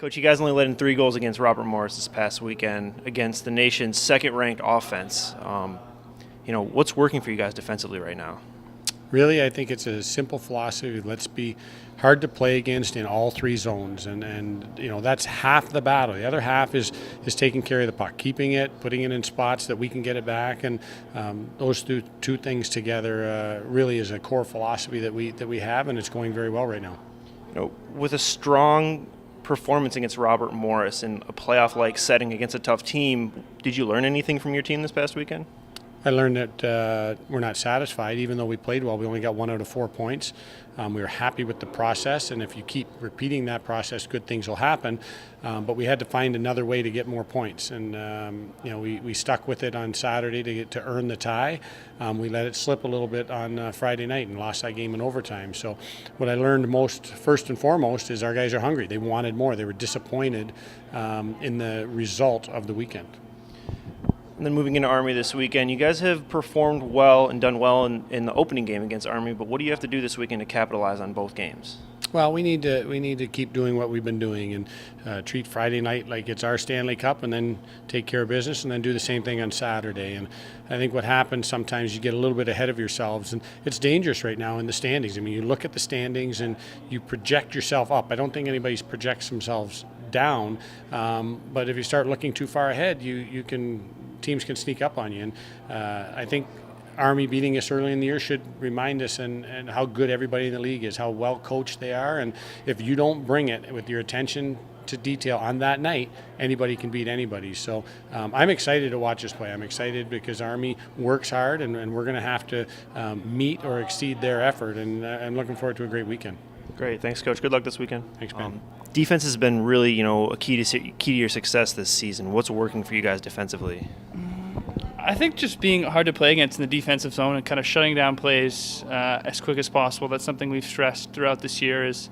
Coach, you guys only let in 3 goals against Robert Morris this past weekend against the nation's second-ranked offense. What's working for you guys defensively right now? Really, I think it's a simple philosophy. Let's be hard to play against in all 3 zones, and that's half the battle. The other half is taking care of the puck, keeping it, putting it in spots that we can get it back, and those two things together really is a core philosophy that we have, and it's going very well right now. With a strong performance against Robert Morris in a playoff-like setting against a tough team, did you learn anything from your team this past weekend? I learned that we're not satisfied. Even though we played well, we only got 1 out of 4 points. We were happy with the process, and if you keep repeating that process, good things will happen. But we had to find another way to get more points, and we stuck with it on Saturday to earn the tie. We let it slip a little bit on Friday night and lost that game in overtime. So what I learned first and foremost, is our guys are hungry. They wanted more. They were disappointed in the result of the weekend. And then moving into Army this weekend, you guys have performed well and done well in the opening game against Army, but what do you have to do this weekend to capitalize on both games? Well, we need to keep doing what we've been doing and treat Friday night like it's our Stanley Cup, and then take care of business, and then do the same thing on Saturday. And I think what happens sometimes, you get a little bit ahead of yourselves, and it's dangerous right now in the standings. I mean, you look at the standings and you project yourself up. I don't think anybody projects themselves down, but if you start looking too far ahead, teams can sneak up on you. And I think Army beating us early in the year should remind us and how good everybody in the league is, how well coached they are, and if you don't bring it with your attention to detail on that night, anybody can beat anybody. So I'm excited to watch us play. I'm excited because Army works hard, and we're going to have to meet or exceed their effort, and I'm looking forward to a great weekend. Great. Thanks, Coach. Good luck this weekend. Thanks, Ben. Defense has been really, a key to your success this season. What's working for you guys defensively? I think just being hard to play against in the defensive zone and kind of shutting down plays as quick as possible. That's something we've stressed throughout this year, is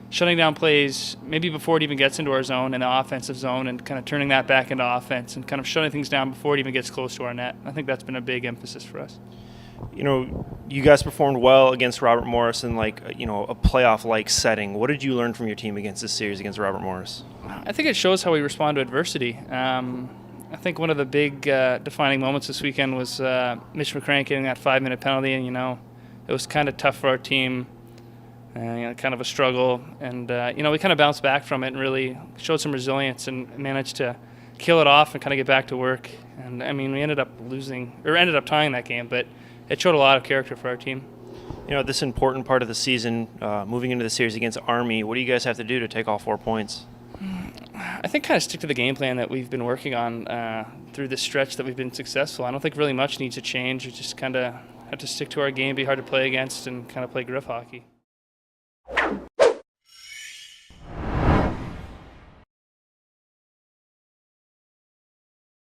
shutting down plays maybe before it even gets into our zone, in the offensive zone, and kind of turning that back into offense and kind of shutting things down before it even gets close to our net. I think that's been a big emphasis for us. You guys performed well against Robert Morris in a playoff-like setting. What did you learn from your team against this series against Robert Morris? I think it shows how we respond to adversity. I think one of the big defining moments this weekend was Mitch McCrank getting that 5-minute penalty, and it was kind of tough for our team, kind of a struggle, and we kind of bounced back from it and really showed some resilience and managed to kill it off and kind of get back to work. And I mean, we ended up tying that game, but it showed a lot of character for our team. This important part of the season, moving into the series against Army, what do you guys have to do to take all 4 points? I think kind of stick to the game plan that we've been working on through this stretch that we've been successful. I don't think really much needs to change. We just kind of have to stick to our game, be hard to play against, and kind of play griff hockey.